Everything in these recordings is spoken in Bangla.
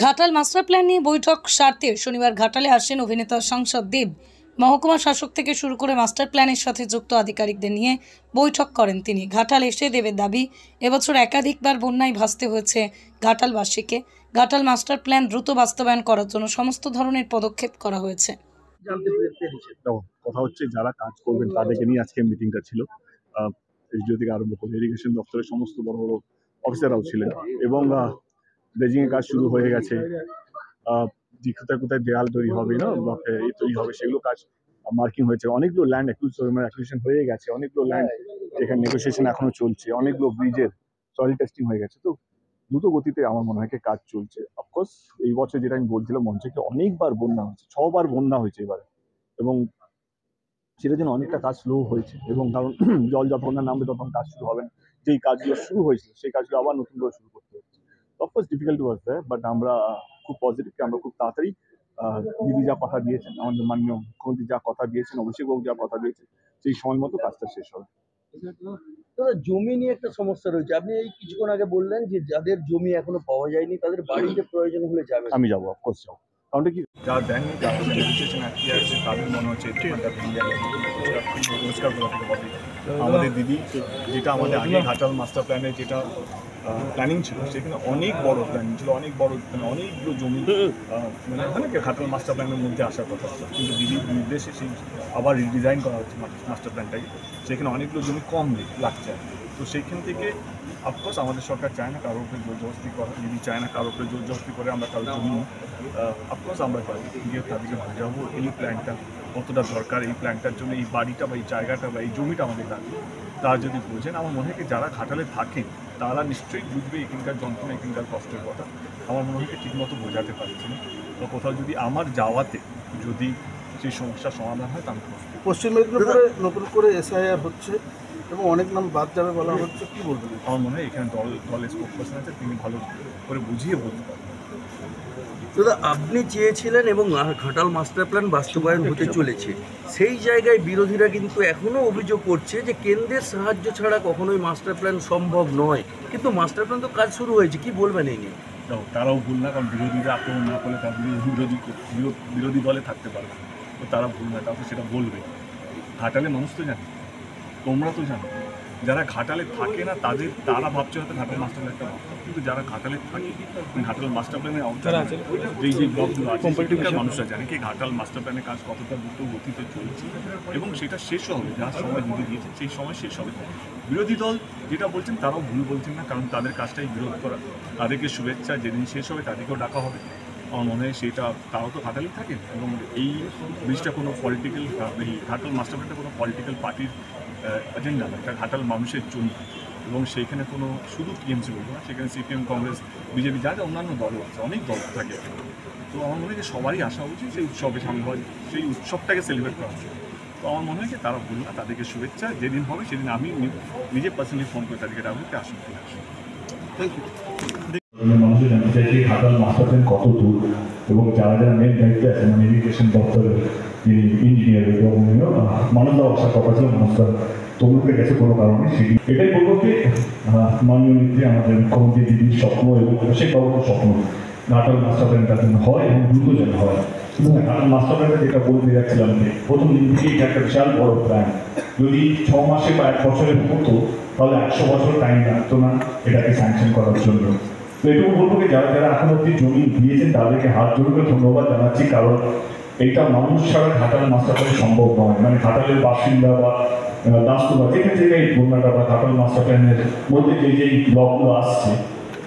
ঘাটাল মাস্টার প্ল্যান নিয়ে বৈঠক স্বার্থে শনিবার ঘাটালে আসেন অভিনেতা সাংসদ দেব। মহকুমা শাসক থেকে শুরু করে মাস্টার প্ল্যানের সাথে যুক্ত আধিকারিকদের নিয়ে বৈঠক করেন তিনি। ঘাটাল এসে দেবের দাবি, এবছর একাধিকবার বন্যায় ভাসতে হয়েছে ঘাটালবাসীকে। ঘাটাল মাস্টার প্ল্যান দ্রুত বাস্তবায়ন করার জন্য সমস্ত ধরনের পদক্ষেপ করা হয়েছে। কথা হচ্ছে যারা কাজ করবেন তাদেরকে নিয়ে আজকে মিটিংটা ছিল। এসডিও থেকে আরম্ভ করে ইরিগেশন দপ্তরের সমস্ত বড় বড় অফিসাররাও ছিলেন এবং ড্রেজিং এর কাজ শুরু হয়ে গেছে। কোথায় কোথায় দেয়াল তৈরি হবে না তৈরি হবে সেগুলো কাজ মার্কিং হয়েছে। অনেকগুলো ল্যান্ড অ্যাকুইজিশন হয়ে গেছে, অনেকগুলো ল্যান্ড এখানে নেগোসিয়েশন এখনো চলছে, অনেকগুলো ব্রিজের সয়েল টেস্টিং হয়ে গেছে। তো দ্রুত গতিতে আমার মনে হয় কাজ চলছে। অফকোর্স এই বছর যেটা আমি বলছিলাম মঞ্চে অনেকবার বন্যা হয়েছে, 6 বার বন্যা হয়েছে এবারে, এবং সেটার জন্য অনেকটা কাজ স্লো হয়েছে। এবং কারণ জল যখন নামবে তখন কাজ শুরু হবে না। যেই কাজগুলো শুরু হয়েছিল সেই কাজগুলো আবার নতুন করে শুরু করতে হচ্ছে। Of course difficulty was there, but আমরা খুব পজিটিভ, আমরা খুব তাড়াতাড়ি দিদি যা কথা দিয়েছেন, আমাদের মাননীয় মুখ্যমন্ত্রী যা কথা দিয়েছেন, অভিষেকবাবু যা কথা দিয়েছেন, সেই সময় মতো কাজটা শেষ হবে। জমি নিয়ে একটা সমস্যা রয়েছে। আপনি এই কিছুক্ষণ আগে বললেন যে যাদের জমি এখনো পাওয়া যায়নি তাদের বাড়িতে প্রয়োজন হলে যাবে। আমি যাবো, অফকোর্স যাবো। কারণটা কি, যারা দেননি যারা নেগোসিয়েশন আটকে আছে তাদের মনে হচ্ছে পরিষ্কার করা থেকে বলে। আমাদের দিদি যেটা আমাদের আগে ঘাটাল মাস্টার প্ল্যানের যেটা প্ল্যানিং ছিল সেখানে অনেক বড় প্ল্যানিং ছিল, অনেক বড় অনেকগুলো জমি ঘাটাল মাস্টার প্ল্যানের মধ্যে আসার কথা ছিল, কিন্তু দিদির নির্দেশে সেই আবার রিডিজাইন করা হচ্ছে মাস্টার প্ল্যানটাকে। সেখানে অনেকগুলো জমি কম লাগছে। তো সেইখান থেকে অফকোর্স আমাদের সরকার চায় না কারোর উপরে জোর জবস্তি করা, দিদি চায় না কারোর উপরে জোর জবস্তি করে আমরা কারোর জমি অফকোর্স আমরা গিয়ে তাদেরকে বোঝাবো এই প্ল্যানটা কতটা দরকার, এই প্ল্যানটার জন্য এই বাড়িটা বা এই জায়গাটা বা এই জমিটা আমাদের লাগবে। তারা যদি বোঝেন, আমার মনে হয় যারা ঘাটালে থাকেন তারা নিশ্চয়ই বুঝবে এখানকার যন্ত্রণা, এখানকার কষ্টের কথা। আমার মনে হয় ঠিকমতো বোঝাতে পারছি না, তো কোথাও যদি আমার যাওয়াতে যদি সেই সমস্যার সমাধান হয় তাহলে। পশ্চিম মেদিনীপুরে নতুন করে এসআইআর হচ্ছে এবং অনেক নাম বাদ যাবে বলা হচ্ছে, কি বলবেন? আমার মনে হয় এখানে দল স্পোক পার্সন আছে, তিনি ভালো করে বুঝিয়ে বলতে পারবেন। দাদা, আপনি চেয়েছিলেন এবং ঘাটাল মাস্টার প্ল্যান বাস্তবায়ন হতে চলেছে, সেই জায়গায় বিরোধীরা কিন্তু এখনও অভিযোগ করছে যে কেন্দ্রের সাহায্য ছাড়া কখনোই মাস্টার প্ল্যান সম্ভব নয়। কিন্তু মাস্টার প্ল্যান তো কাজ শুরু হয়েছে, কি বলবেন এই নিয়ে? তারাও ভুল না, কারণ বিরোধীরা আক্রমণ না করলে তার বিরোধী দলে থাকতে পারবে, তো তারা ভুল না, তারা সেটা বলবে। ঘাটালে মানুষ তো জানে, তোমরা তো জানো, যারা ঘাটালে থাকে না তারা ভাবছে হয়তো ঘাটাল মাস্টার প্ল্যানটা ভাবতো, কিন্তু যারা ঘাটালে থাকে, ঘাটাল মাস্টার প্ল্যানের যেই ব্লকগুলো আছে মানুষরা জানে কি ঘাটাল মাস্টার প্ল্যানের কাজ কতটা দ্রুত গতিতে চলছে এবং সেটা শেষ হবে, যার সময় দিতে দিয়েছে সেই সময় শেষ হবে। বিরোধী দল যেটা বলছেন তারাও ভুল বলছেন না, কারণ তাদের কাজটাই বিরোধ করা। তাদেরকে শুভেচ্ছা, যেদিন শেষ হবে তাদেরকেও ডাকা হবে। আমার মনে হয় সেটা তারাও তো ঘাটালেই থাকেন, এবং এই ব্রিজটা কোনো পলিটিক্যাল, এই ঘাটাল মাস্টার প্ল্যানটা কোনো পলিটিক্যাল পার্টির এজেন্ডা না, এটা ঘাটাল মানুষের জন্য। এবং সেইখানে কোনো শুধু টিএমসি বলবো না, সেখানে সিপিএম, কংগ্রেস, বিজেপি, যা যা অন্যান্য দলও আছে, অনেক দল থাকে। তো আমার মনে হয় যে সবারই আসা উচিত সেই উৎসবে সামিল হয়, সেই উৎসবটাকে সেলিব্রেট করা উচিত। তো আমার মনে হয় যে তারা ভুল না, তাদেরকে শুভেচ্ছা, যেদিন হবে সেদিন আমি নিজে পার্সোনালি ফোন করে তাদেরকে ডাকতে আসুন। Thank you. মানুষের জানতে চাইছি ঘাটাল মাস্টার প্ল্যান কত দূর, এবং যারা যারা মেন দায়িত্বে আছে, মানে ইরিগেশন দপ্তরের যিনি ইঞ্জিনিয়ার এবং মানবদা আসার কথা ছিল, মানুষটা তবুকে গেছে কোনো কারণে। সেটি এটাই বলবো যে মাননীয় নেত্রী আমাদের মুখ্যমন্ত্রী দিদির স্বপ্ন এবং অভিষেকবাবুর স্বপ্ন ঘাটাল মাস্টার প্ল্যানটা যেন হয় এবং দ্রুত যেন হয়। এবং ঘাটাল মাস্টার প্ল্যানটা যেটা বলতে যাচ্ছিলাম যে প্রথম দিন থেকেই এটা একটা বিশাল বড় প্ল্যান। যদি 6 মাসে বা 1 বছরে হতো তাহলে 100 বছর টাইম লাগতো না এটাকে স্যাংশন করার জন্য। তো এটুকু বলবো যে যারা যারা এখন অব্দি জমি দিয়েছেন তাদেরকে হাত জোড় করে ধন্যবাদ জানাচ্ছি, কারণ এইটা মানুষ ছাড়া ঘাটাল মাস্টার প্ল্যান সম্ভব নয়। মানে ঘাটালের বাসিন্দা বা দাসপুরা যেখান থেকে এই বন্যাটা বা ঘাটাল মাস্টার প্ল্যানের মধ্যে যেই ব্লকগুলো আসছে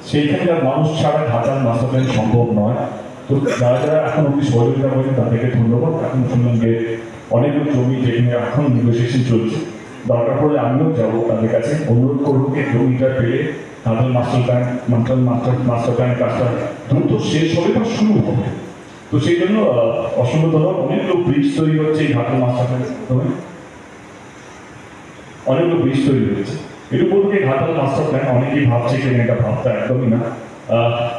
সেইখানকার মানুষ ছাড়া ঘাটাল মাস্টার প্ল্যান সম্ভব নয়। তো যারা যারা এখন অব্দি সহযোগিতা করেছেন তাদেরকে ধন্যবাদ। এখন শুনলাম যে অনেকগুলো জমি যেখানে এখন নেগোসিয়েশন চলছে, দরকার পড়লে আমিও যাবো তাদের কাছে, অনুরোধ করবো যে জমিটা পেলে ঘাটাল মাস্টার প্ল্যানের কাজটা দ্রুত শেষ হবে বা শুরু হবে। তো সেই জন্য অসংখ্য ধন্যবাদ। অনেকগুলো ব্রিজ তৈরি হচ্ছে এই ঘাটাল মাস্টার প্ল্যানের মাধ্যমে, অনেকগুলো ব্রিজ তৈরি হয়েছে। এটা বলবো যে ঘাটাল মাস্টার প্ল্যান অনেকেই ভাবছে যে এটা ভাবতে একদমই না,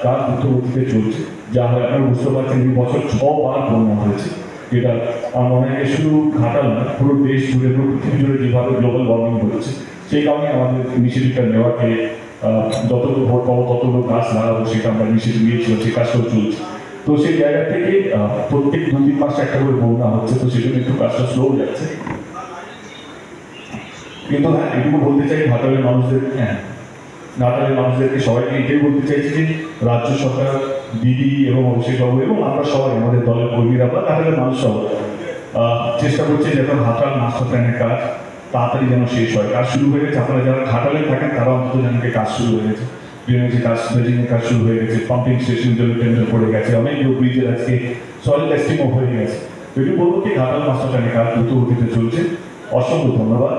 কাজ দ্রুত গতিতে চলছে। যা হয় আপনারা বুঝতে পারছেন এই বছর 6 বার বন্যা হয়েছে, যেটা আমার মনে হয় শুধু ঘাটাল না, পুরো দেশ জুড়ে, পুরো পৃথিবী জুড়ে যেভাবে গ্লোবাল ওয়ার্মিং হচ্ছে সেই কারণে আমাদের ইনিশিয়েটিভটা নেওয়াকে যতটুকু ভোট পাবো ততটুকু গাছ লাগাবো, সেটা আমরা নিষেধ নিয়েছিলাম, সেই কাজটাও চলছে। তো সেই জায়গা থেকে প্রত্যেক 2-3 মাসে একটা করে বন্যা হচ্ছে, তো সেজন্য একটু কাজটা স্লো যাচ্ছে। কিন্তু হ্যাঁ, এটুকু বলতে চাই ঘাটালের মানুষদেরকে সবাইকে এটাই বলতে চাইছি যে রাজ্য সরকার, দিদি এবং অভিষেক বাবু এবং আমরা সবাই, আমাদের দলের কর্মীরা বা ঘাটালের মানুষ সবাই চেষ্টা করছে যাতে ঘাটাল মাস্টার প্ল্যানের কাজ তাড়াতাড়ি যেন শেষ হয়। কাজ শুরু হয়ে গেছে, আপনারা যারা ঘাটালে থাকেন তারা অন্তত জানেন কাজ শুরু হয়ে গেছে, ড্রেনেজে কাজ, ড্রেজিংয়ের কাজ শুরু হয়ে গেছে, পাম্পিং স্টেশনের জন্য টেন্ডার পড়ে গেছে, অনেকগুলো ব্রিজের আজকে সয়েল টেস্টিংও হয়ে গেছে। এটি বলবো কি ঘাটাল মাস্টার প্ল্যানের কাজ দ্রুত গতিতে চলছে। অসংখ্য ধন্যবাদ।